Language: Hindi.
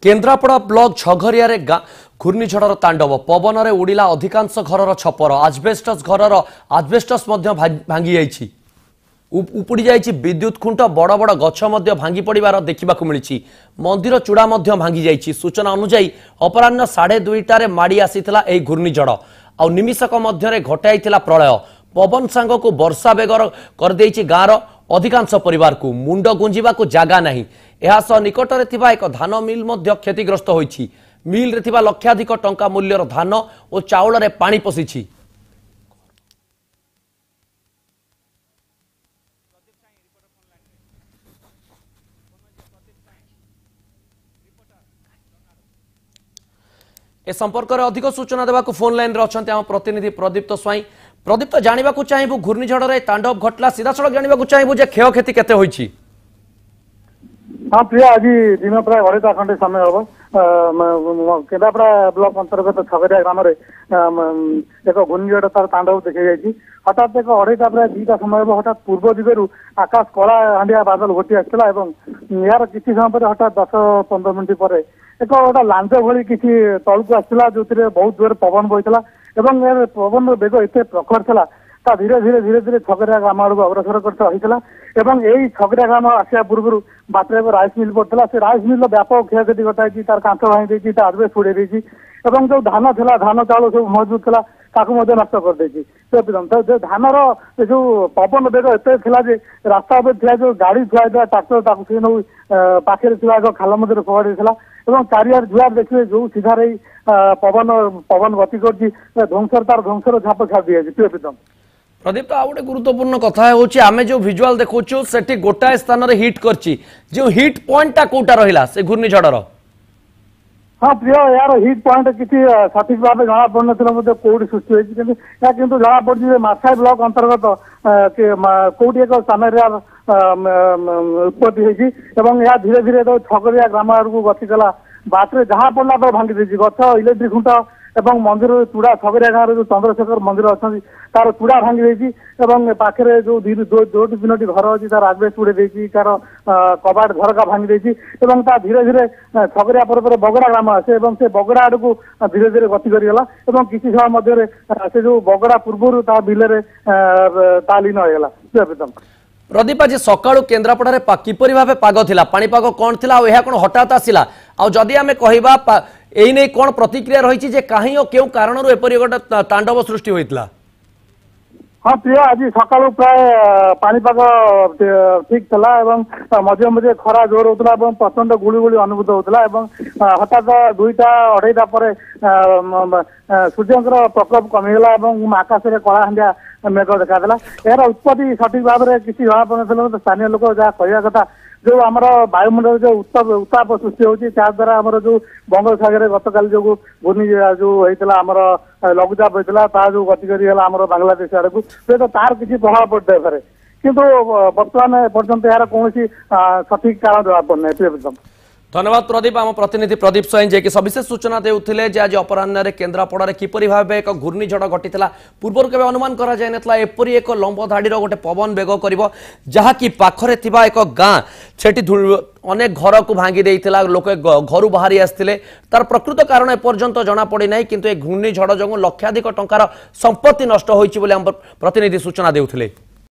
केन्द्रापड़ा ब्लॉक छघरिया घूर्णिझड़र तांडव पवन में उड़िला अधिकांश घरर छपर आजबेस्टस घरर आजबेस्टस भांगी जाइछि उपुड़ी जाइछि विद्युत खुंट बड़ बड़ गछ भांगी पड़िबार देखा मिली मंदिर चूड़ा भांगी जाइछि सूचना अनुसार अपराह्न 2:30 माड़ी आसीथिला एही घूर्णिझड़ आ निमिषक मध्य घटाइथिला प्रलय पवन सांग को वर्षा बेगर कर देइछि गाँर अधिकांश परिवार को मुंड गुंजिबा को जागा नहीं एहासह निकटरे थिबा एक धान मिल मध्य क्षतिग्रस्त होइछि मिल रे थिबा लक्षाधिक टंका मूल्यर धान और चाउल रे पानी पशिछि। ए संपर्क में अधिक सूचना देवा फोन लाइन रे अछंती हम प्रतिनिधि प्रदीप्त स्वाई। प्रदीप्त जानवा चाहबू घूर्णिझड़ तांडव घटला सीधा सड़क जानवा चाहबू जे क्षय क्षति केते होइछि। हाँ प्रिया आज दिन प्राय 2:30 खंडे समय हम केन्द्रापड़ा ब्लॉक अंतर्गत छगरिया ग्राम एक घूर्णिझड़ तार तांडव देखा जाइए हठात एक 2:30 प्राय 2टा समय हठात पूर्व दिगरू आकाश कला हांडिया बादल घोटी आसाला यार किसी समय पर हठात 10-15 मिनट पर एक गोटा लांज भली किसी तलू आसाला जो बहुत जोर पवन बहीला पवन बेग एत प्रखर था धीरे धीरे धीरे धीरे छगरिया ग्राम आड़ अग्रसर कर यही छगरिया ग्राम आसा पूर्व बाटर एक राइस मिल पड़ता से राइस मिल व्यापक क्षयक्षति घटाई तार कांच भांगी आजबेस्ट उड़े जो धान था धान चाउल सब मजबूत था नष्ट कर धानर जो पवन बेग एत रास्ता जो गाड़ी थुआ ट्राक्टर पाखे खाल मध्य फोड़ा चारियार जुआर देखिए जो सीधार पवन गति कर ध्वंसर तार ध्वंसर छाप छाड़ दी प्रदीप आ गोटे गुरुत्वपूर्ण कथा होची आमे जो विजुअल देखोचु सेठी गोटाए स्थान रे हिट करची जो हिट पॉइंट कोटा रहिला से घूर्णिझड़र। हाँ प्रिय यार हिट पॉइंट किसी सठिक भाव जना पड़न कौटी सृष्टि होती किंतु जना पड़ी मार्साई ब्लॉक अंतर्गत कौटी एक स्थान उत्पत्ति होती धीरे धीरे तो छगरिया ग्राम आड़ गति कला बाटे जहाँ पड़ा तो भांगी देती गछ इलेक्ट्रिक खुंट एवं मंदिर चूड़ा छगरिया गाँव जो चंद्रशेखर मंदिर अच्छा तार चूड़ा भांगी देती पाखे जो 2-3टी घर अच्छी तार आजबेस्ट उड़े देती तार कबाट झरका भांगी देती धीरे धीरे छगरिया पर बगड़ा ग्राम आसे से बगड़ा आड़ को धीरे धीरे गति करगला किसी समय मध्य से जो बगड़ा पूर्व बिल लीन होगा प्रियम। प्रदीप आज सकाळु केन्द्रापड़ा किपरि भाबे पाग थिला पाणीपाग कौन थिला और कौन हठात आसिला आ जदि आमे कहिबा एई नै कौन प्रतिक्रिया रही जे कहीं और केउ कारणरू एपरि गोटे तांडव सृष्टि होइतला। हाँ प्रिय आज सका प्राय पाणीपाग ठीक था मझे मझे खरा जोर होता प्रचंड गुड़ी गुड़ी अनुभूत होता हठात 2:00-2:30 पर सूर्य प्रकोप कमिगला आकाश में कला हांडिया मेघ देखा यार उत्पत्ति सठिक भाव में किसी जना पड़ा स्थानीय लोक जहाँ कहवा कथा जो आम वायुमंडल जो उत्ताप सृष्टि होती द्वारा आम जो बंगोपसागर गतकाल जो घूर्णि जो होता आम लघुचाप होता जो गति कर बांग्लादेश आड़ को तो तार किसी प्रभाव पड़ता है किंतु बर्तमान पर्यंत यार कौन सठिक कारण जमा पड़ना है। धन्यवाद प्रदीप आम प्रतिनिधि प्रदीप स्वयं जे कि सविशेष सूचना देउथिले जे आज अपराह्न केन्द्रापड़ा किपरि भाबे एक घूर्णिझड़ घटिला पूर्व केबे अनुमान करा जाय नथला एपरि एक लंब धाड़ीर गोटे पवन बेग करिवो जहा कि पाखरे थिबा एक गाँ सेठी अनेक घर को भांगी देइथिला लोक घर बाहरी आस्थिले तार प्रकृत कारण एपर्यंत जना पड़ी नाही किंतु ए घूर्णिझड़ जंग लक्षाधिक टंकार संपत्ति नष्ट होइछि बोले हम प्रतिनिधि सूचना देउथिले।